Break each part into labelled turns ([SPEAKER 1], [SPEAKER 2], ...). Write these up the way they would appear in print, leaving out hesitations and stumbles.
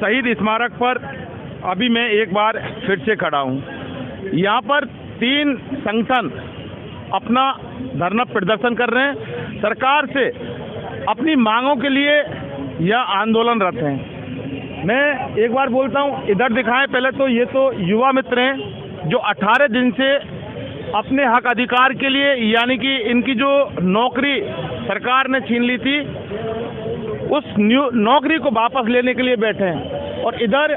[SPEAKER 1] शहीद स्मारक पर अभी मैं एक बार फिर से खड़ा हूँ। यहाँ पर 3 संगठन अपना धरना प्रदर्शन कर रहे हैं। सरकार से अपनी मांगों के लिए यह आंदोलनरत हैं। मैं एक बार बोलता हूँ, इधर दिखाएं पहले तो ये तो युवा मित्र हैं जो 18 दिन से अपने हक अधिकार के लिए, यानी कि इनकी जो नौकरी सरकार ने छीन ली थी, उस नौकरी को वापस लेने के लिए बैठे हैं। और इधर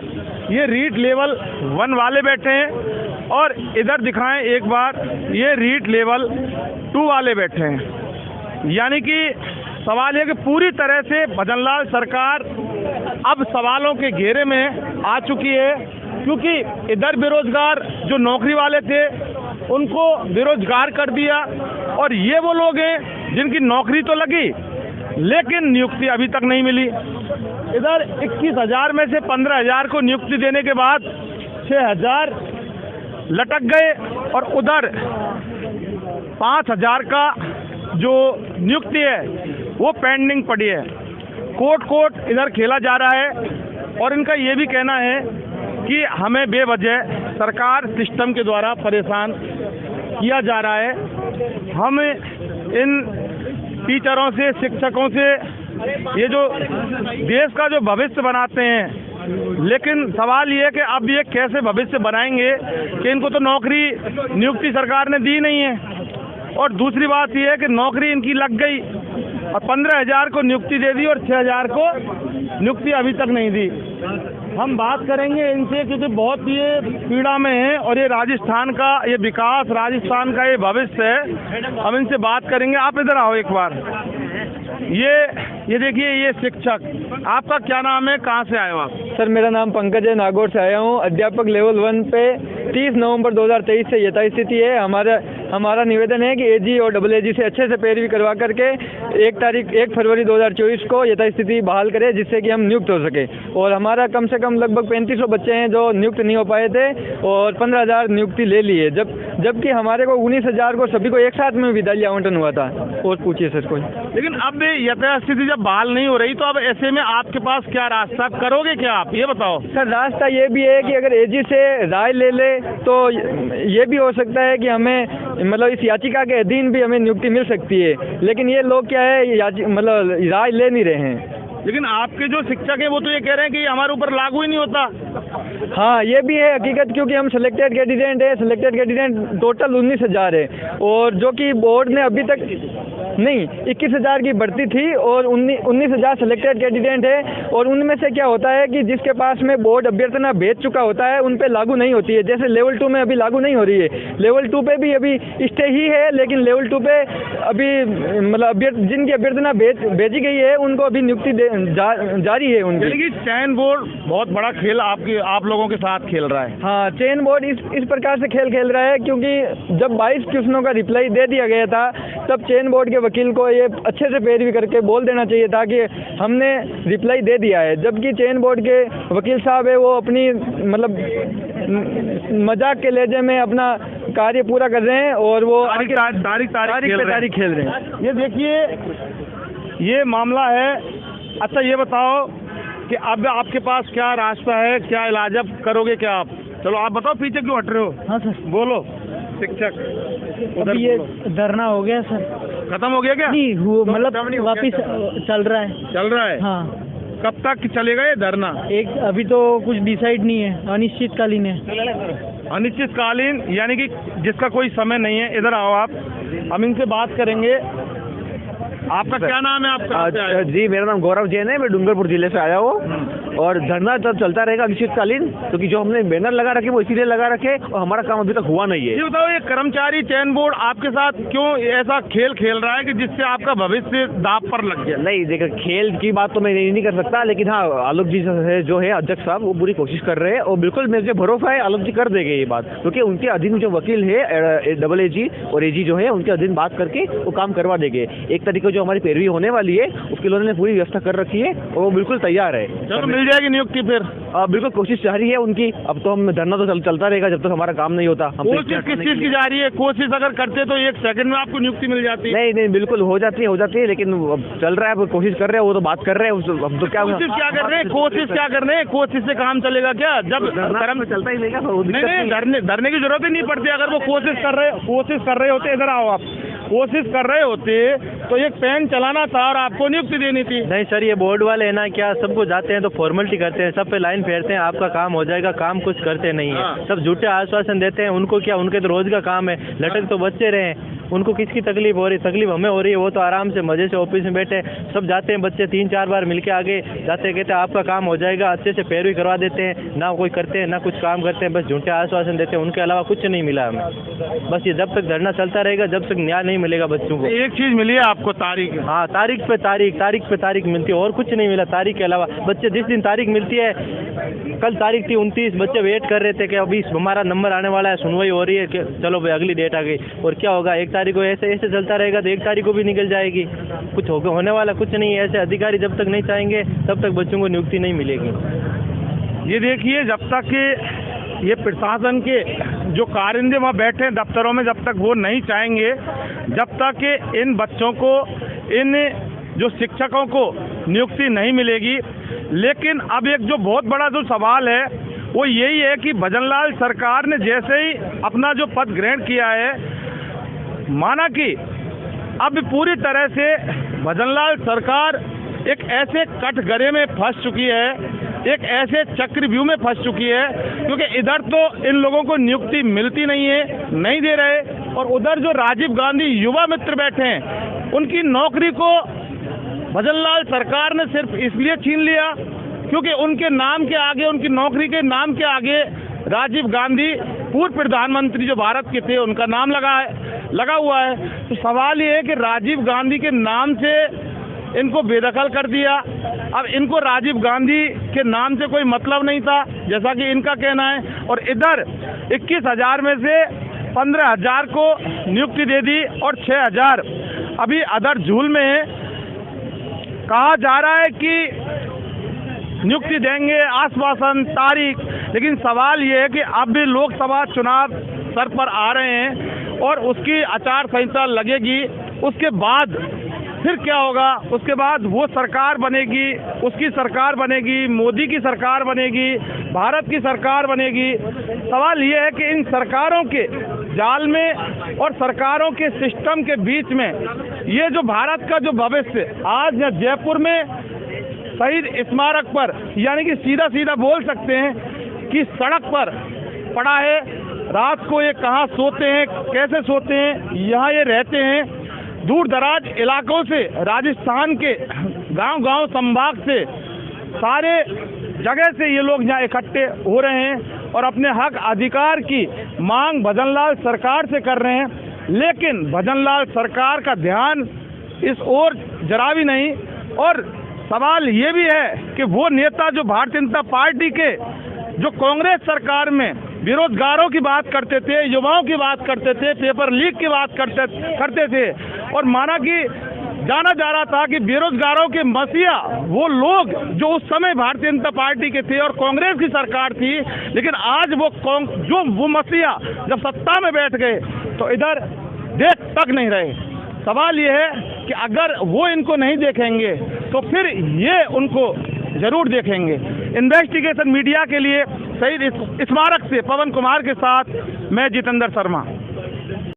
[SPEAKER 1] ये रीट लेवल 1 वाले बैठे हैं और इधर दिखाएं एक बार, ये रीट लेवल 2 वाले बैठे हैं। यानी कि सवाल है कि पूरी तरह से भजनलाल सरकार अब सवालों के घेरे में आ चुकी है, क्योंकि इधर बेरोजगार जो नौकरी वाले थे उनको बेरोजगार कर दिया, और ये वो लोग हैं जिनकी नौकरी तो लगी लेकिन नियुक्ति अभी तक नहीं मिली। इधर 21,000 में से 15,000 को नियुक्ति देने के बाद 6,000 लटक गए, और उधर 5,000 का जो नियुक्ति है वो पेंडिंग पड़ी है। कोर्ट इधर खेला जा रहा है, और इनका ये भी कहना है कि हमें बेवजह सरकार सिस्टम के द्वारा परेशान किया जा रहा है। हम इन टीचरों से, शिक्षकों से, ये जो देश का जो भविष्य बनाते हैं, लेकिन सवाल ये है कि अब ये कैसे भविष्य बनाएंगे कि इनको तो नौकरी नियुक्ति सरकार ने दी नहीं है। और दूसरी बात ये है कि नौकरी इनकी लग गई और 15,000 को नियुक्ति दे दी और 6,000 को नियुक्ति अभी तक नहीं दी। हम बात करेंगे इनसे, क्योंकि बहुत ये पीड़ा में है और ये राजस्थान का ये विकास, राजस्थान का ये भविष्य है। हम इनसे बात करेंगे। आप इधर आओ एक बार। ये देखिए, ये शिक्षक, आपका क्या नाम है, कहाँ से आए हो आप?
[SPEAKER 2] सर, मेरा नाम पंकज है, नागौर से आया हूँ। अध्यापक लेवल 1 पे 30 नवंबर 2023 से यथास्थिति है। हमारा निवेदन है कि एजी और डबल एजी से अच्छे से पैरवी करवा करके 1 फरवरी 2024 को यथास्थिति बहाल करें, जिससे कि हम नियुक्त हो सके। और हमारा कम से कम लगभग 3500 बच्चे हैं जो नियुक्त नहीं हो पाए थे, और 15,000 नियुक्ति ले लिए, जबकि हमारे को 19,000 को सभी को एक साथ में विद्यालय आवंटन हुआ था। और पूछिए सर कोई।
[SPEAKER 1] लेकिन अब यथास्थिति जब बहाल नहीं हो रही, तो अब ऐसे में आपके पास क्या रास्ता, करोगे क्या आप, ये बताओ?
[SPEAKER 2] सर, रास्ता ये भी है कि अगर एजी से राय ले ले तो ये भी हो सकता है कि हमें मतलब इस याचिका के अधीन भी हमें नियुक्ति मिल सकती है। लेकिन ये लोग क्या है, मतलब राय ले नहीं रहे हैं।
[SPEAKER 1] लेकिन आपके जो शिक्षक हैं वो तो ये कह रहे हैं कि हमारे ऊपर लागू ही नहीं होता।
[SPEAKER 2] हाँ, ये भी है हकीकत, क्योंकि हम सिलेक्टेड कैंडिडेट है। सिलेक्टेड कैंडिडेट टोटल 19,000 है, और जो कि बोर्ड ने अभी तक नहीं, 21,000 की भर्ती थी और 19,000 सिलेक्टेड कैंडिडेट है। और उनमें से क्या होता है कि जिसके पास में बोर्ड अभ्यर्थना भेज चुका होता है उन पे लागू नहीं होती है। जैसे लेवल 2 में अभी लागू नहीं हो रही है, लेवल 2 पे भी अभी स्टे ही है, लेकिन लेवल 2 पे अभी मतलब जिनकी अभ्यर्थना भेजी गई है उनको अभी नियुक्ति जारी है उनकी।
[SPEAKER 1] यानी कि चयन बोर्ड बहुत बड़ा खेल आप लोगों के साथ खेल रहा है।
[SPEAKER 2] हाँ, चयन बोर्ड इस प्रकार से खेल रहा है, क्योंकि जब 22 क्वेश्चनों का रिप्लाई दे दिया गया था, तब चयन बोर्ड के वकील को ये अच्छे से पैरवी करके बोल देना चाहिए था कि हमने रिप्लाई दे दिया है। जबकि चयन बोर्ड के वकील साहब है वो अपनी मतलब मजाक के लहजे में अपना कार्य पूरा कर रहे हैं, और वो तारीख खेल रहे हैं।
[SPEAKER 1] ये देखिए, ये मामला है। अच्छा, ये बताओ कि अब आपके पास क्या रास्ता है, क्या इलाज अब करोगे क्या आप? चलो आप बताओ, पीछे क्यों हट रहे हो?
[SPEAKER 3] हाँ सर,
[SPEAKER 1] बोलो। शिक्षक
[SPEAKER 3] अभी ये धरना हो गया सर।
[SPEAKER 1] खत्म हो गया क्या?
[SPEAKER 3] नहीं, मतलब वापिस चल रहा है। हाँ।
[SPEAKER 1] कब तक चलेगा ये धरना?
[SPEAKER 3] अभी तो कुछ डिसाइड नहीं है, अनिश्चितकालीन है।
[SPEAKER 1] अनिश्चितकालीन यानी कि जिसका कोई समय नहीं है। इधर आओ आप, हम इनसे बात करेंगे। आपका क्या नाम है? आपका?
[SPEAKER 4] जी, मेरा नाम गौरव जैन है, मैं डूंगरपुर जिले से आया हूँ। और धरना तब चलता रहेगा अनिश्चितकालीन, क्योंकि जो हमने बैनर लगा रखे वो इसीलिए लगा रखे, और हमारा काम अभी तक हुआ नहीं है।
[SPEAKER 1] ये बताओ, ये कर्मचारी चयन बोर्ड आपके साथ क्यों ऐसा खेल खेल रहा है कि जिससे आपका भविष्य दांव पर लग गया?
[SPEAKER 4] नहीं, देखिए, खेल की बात तो मैं नहीं कर सकता, लेकिन हाँ, आलोक जी जो है अध्यक्ष साहब, वो पूरी कोशिश कर रहे हैं, और बिल्कुल मुझे भरोसा है आलोक जी कर देंगे ये बात, क्योंकि उनके अधीन जो वकील है डबल एजी और एजी जो है उनके अधीन बात करके वो काम करवा देंगे। एक तरीके जो जो हमारी पैरवी होने वाली है उसके लिए उन्होंने पूरी व्यवस्था कर रखी है और वो बिल्कुल तैयार है।
[SPEAKER 1] चलो मिल जाएगी नियुक्ति फिर।
[SPEAKER 4] बिल्कुल कोशिश जारी है उनकी। अब तो हम धरना तो चलता रहेगा जब तक हमारा काम नहीं होता।
[SPEAKER 1] कोशिश किस चीज की जा रही है? कोशिश अगर करते तो 1 सेकंड में आपको नियुक्ति मिल जाती।
[SPEAKER 4] नहीं बिल्कुल हो जाती है, लेकिन अब चल रहा है, अब कोशिश कर रहे हैं, वो तो बात कर रहे हैं। अब तो क्या
[SPEAKER 1] कोशिश क्या कर रहे हैं? कोशिश से काम चलेगा क्या? जब
[SPEAKER 4] धर्म चलता ही नहीं।
[SPEAKER 1] नहीं, धरने की जरूरत ही नहीं पड़ती। अगर वो कोशिश कर रहे होते, इधर आओ आप, कोशिश कर रहे होते तो एक पेन चलाना था और आपको नियुक्ति देनी थी।
[SPEAKER 3] नहीं सर, ये बोर्ड वाले है ना, क्या सबको जाते हैं तो फॉर्मेलिटी करते हैं, सब पे लाइन फेरते हैं, आपका काम हो जाएगा, काम कुछ करते नहीं है। सब झूठे आश्वासन देते हैं। उनको क्या, उनके तो रोज का काम है, लटक तो बच्चे रहे। उनको किसकी तकलीफ हो रही? तकलीफ हमें हो रही है। वो तो आराम से मजे से ऑफिस में बैठे, सब जाते हैं बच्चे 3-4 बार मिलके आगे जाते, कहते हैं आपका काम हो जाएगा, अच्छे से पैरवी करवा देते हैं। ना कोई करते हैं ना कुछ काम करते हैं, बस झूठे आश्वासन देते हैं। उनके अलावा कुछ नहीं मिला हमें। बस ये जब तक धरना चलता रहेगा, जब तक न्याय नहीं मिलेगा बच्चों को।
[SPEAKER 1] एक चीज मिली है आपको, तारीख।
[SPEAKER 3] हाँ, तारीख पे तारीख मिलती है और कुछ नहीं मिला। तारीख के अलावा बच्चे जिस दिन तारीख मिलती है, कल तारीख थी 29, बच्चे वेट कर रहे थे कि अभी हमारा नंबर आने वाला है, सुनवाई हो रही है कि चलो भाई अगली डेट आ गई। और क्या होगा, 1 तारीख को ऐसे चलता रहेगा तो 1 तारीख को भी निकल जाएगी। कुछ होने वाला कुछ नहीं है। ऐसे अधिकारी जब तक नहीं चाहेंगे तब तक बच्चों को नियुक्ति नहीं मिलेगी।
[SPEAKER 1] ये देखिए, जब तक ये प्रशासन के जो कारिंदे वहाँ बैठे हैं दफ्तरों में, जब तक वो नहीं चाहेंगे, जब तक इन बच्चों को, इन जो शिक्षकों को नियुक्ति नहीं मिलेगी। लेकिन अब एक जो बहुत बड़ा जो सवाल है वो यही है कि भजनलाल सरकार ने जैसे ही अपना जो पद ग्रहण किया है, माना कि अब पूरी तरह से भजनलाल सरकार एक ऐसे कटघरे में फंस चुकी है, एक ऐसे चक्रव्यूह में फंस चुकी है, क्योंकि इधर तो इन लोगों को नियुक्ति मिलती नहीं है, नहीं दे रहे, और उधर जो राजीव गांधी युवा मित्र बैठे हैं उनकी नौकरी को भजनलाल सरकार ने सिर्फ इसलिए छीन लिया क्योंकि उनके नाम के आगे, उनकी नौकरी के नाम के आगे राजीव गांधी पूर्व प्रधानमंत्री जो भारत के थे उनका नाम लगा हुआ है। तो सवाल ये है कि राजीव गांधी के नाम से इनको बेदखल कर दिया। अब इनको राजीव गांधी के नाम से कोई मतलब नहीं था, जैसा कि इनका कहना है, और इधर 21,000 में से 15,000 को नियुक्ति दे दी और 6,000 अभी अदर झूल में है। कहा जा रहा है कि नियुक्ति देंगे, आश्वासन, तारीख, लेकिन सवाल ये है कि अब भी लोकसभा चुनाव सर पर आ रहे हैं और उसकी आचार संहिता लगेगी। उसके बाद फिर क्या होगा? उसके बाद वो सरकार बनेगी, उसकी सरकार बनेगी, मोदी की सरकार बनेगी, भारत की सरकार बनेगी। सवाल ये है कि इन सरकारों के जाल में और सरकारों के सिस्टम के बीच में ये जो भारत का जो भविष्य आज जयपुर में शहीद स्मारक पर, यानी कि सीधा बोल सकते हैं कि सड़क पर पड़ा है। रात को ये कहाँ सोते हैं, कैसे सोते हैं, यहाँ ये रहते हैं। दूर दराज इलाकों से, राजस्थान के गांव संभाग से, सारे जगह से ये लोग यहाँ इकट्ठे हो रहे हैं और अपने हक अधिकार की मांग भजनलाल सरकार से कर रहे हैं। लेकिन भजनलाल सरकार का ध्यान इस ओर जरा भी नहीं। और सवाल ये भी है कि वो नेता जो भारतीय जनता पार्टी के, जो कांग्रेस सरकार में बेरोजगारों की बात करते थे, युवाओं की बात करते थे, पेपर लीक की बात करते थे, और माना कि जाना जा रहा था कि बेरोजगारों के मसीहा वो लोग जो उस समय भारतीय जनता पार्टी के थे और कांग्रेस की सरकार थी, लेकिन आज वो मसीहा जब सत्ता में बैठ गए तो इधर देख तक नहीं रहे। सवाल ये है कि अगर वो इनको नहीं देखेंगे तो फिर ये उनको जरूर देखेंगे। इन्वेस्टिगेशन मीडिया के लिए शहीद स्मारक से पवन कुमार के साथ मैं जितेंद्र शर्मा।